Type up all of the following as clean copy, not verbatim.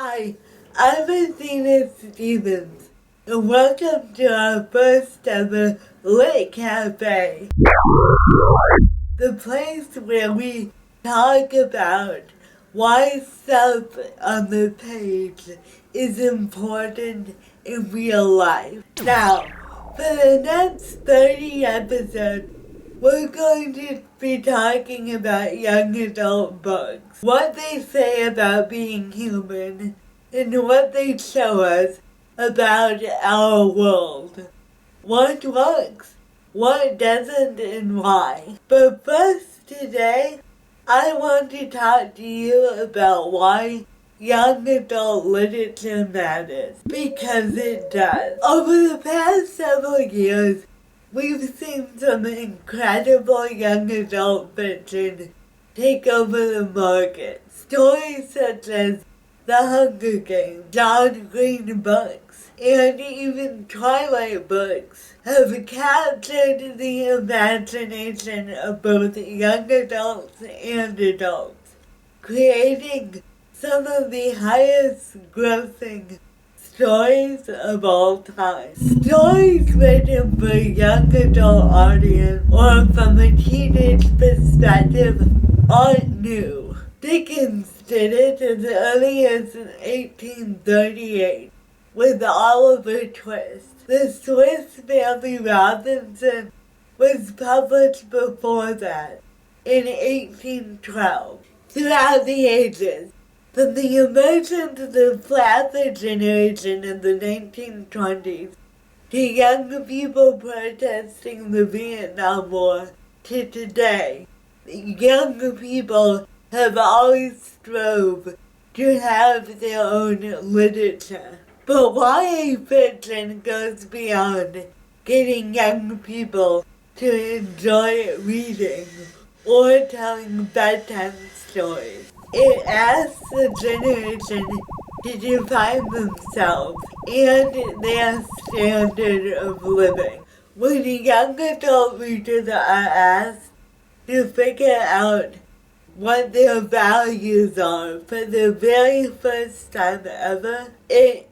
Hi, I'm Athena Stevens, and welcome to our first ever Lit Cafe, the place where we talk about why stuff on the page is important in real life. Now, for the next 30 episodes, we're going to be talking about young adult books, what they say about being human, and what they show us about our world. What works, what doesn't, and why. But first today, I want to talk to you about why young adult literature matters, because it does. Over the past several years, we've seen some incredible young adult fiction take over the market. Stories such as The Hunger Games, John Green books, and even Twilight books have captured the imagination of both young adults and adults, creating some of the highest grossing stories of all time. Stories written for a young adult audience or from a teenage perspective aren't new. Dickens did it as early as 1838 with Oliver Twist. The Swiss Family Robinson was published before that in 1812. Throughout the ages, from the emergence of the flapper generation in the 1920s to young people protesting the Vietnam War to today, young people have always strove to have their own literature. But YA fiction goes beyond getting young people to enjoy reading or telling bedtime stories. It asks the generation to define themselves and their standard of living. When young adult readers are asked to figure out what their values are for the very first time ever, it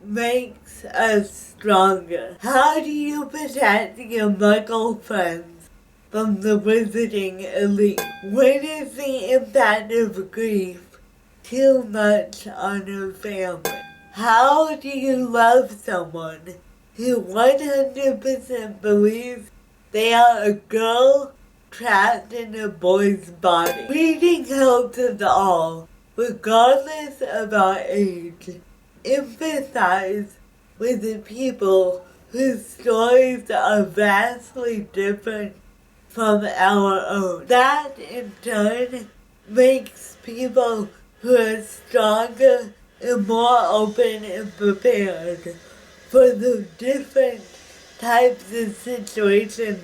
makes us stronger. How do you protect your Muggle friends from the wizarding elite? When is the impact of grief too much on a family? How do you love someone who 100% believes they are a girl trapped in a boy's body? Reading helps us all, regardless of our age, empathize with the people whose stories are vastly different from our own. That in turn makes people who are stronger and more open and prepared for the different types of situations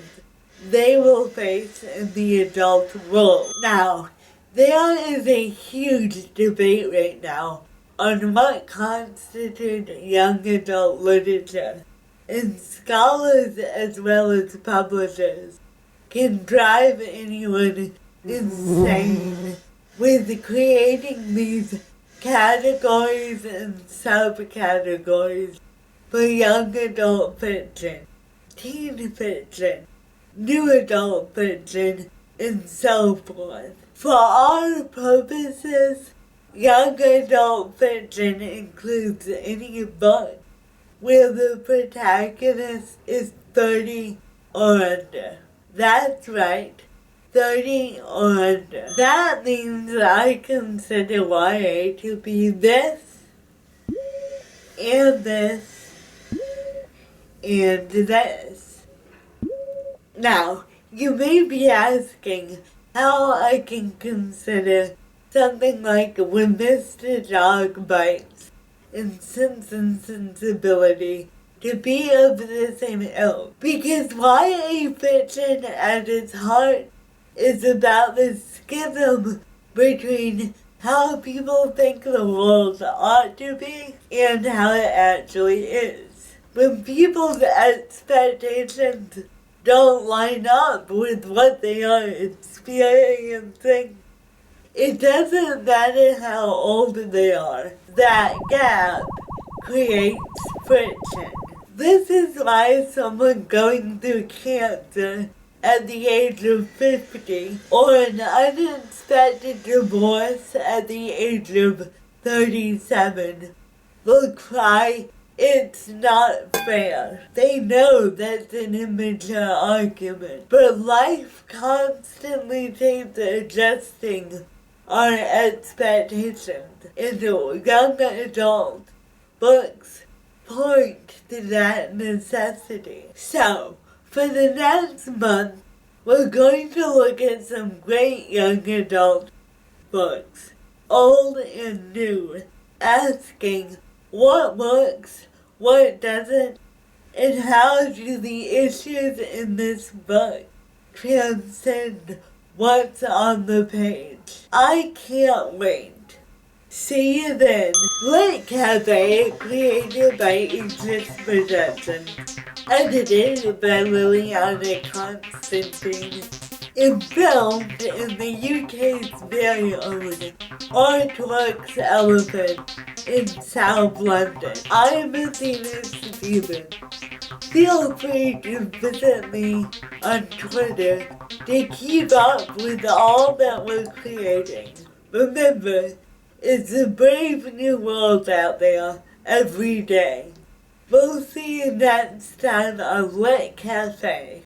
they will face in the adult world. Now, there is a huge debate right now on what constitutes young adult literature, and scholars as well as publishers can drive anyone insane with creating these categories and subcategories for young adult fiction, teen fiction, new adult fiction, and so forth. For our purposes, young adult fiction includes any book where the protagonist is 30 or under. That's right, 30 or under. That means I consider YA to be this, and this, and this. Now, you may be asking how I can consider something like When Mr. Dog Bites and Sense and Sensibility to be of the same ilk. Because YA fiction at its heart is about the schism between how people think the world ought to be and how it actually is. When people's expectations don't line up with what they are experiencing, it doesn't matter how old they are. That gap creates friction. This is why someone going through cancer at the age of 50 or an unexpected divorce at the age of 37 will cry, "It's not fair." They know that's an immature argument, but life constantly takes adjusting our expectations. In young adult books point to that necessity. So, for the next month, we're going to look at some great young adult books, old and new, asking what works, what doesn't, and how do the issues in this book transcend what's on the page. I can't wait. See you then. Lit Cafe, created by Exist Productions, edited by Liliana Constantine, and filmed in the UK's very own Artworks Elephant in South London. I'm Athena Stevens. Feel free to visit me on Twitter to keep up with all that we're creating. Remember, it's a brave new world out there every day. We'll see you next time on Lit Cafe.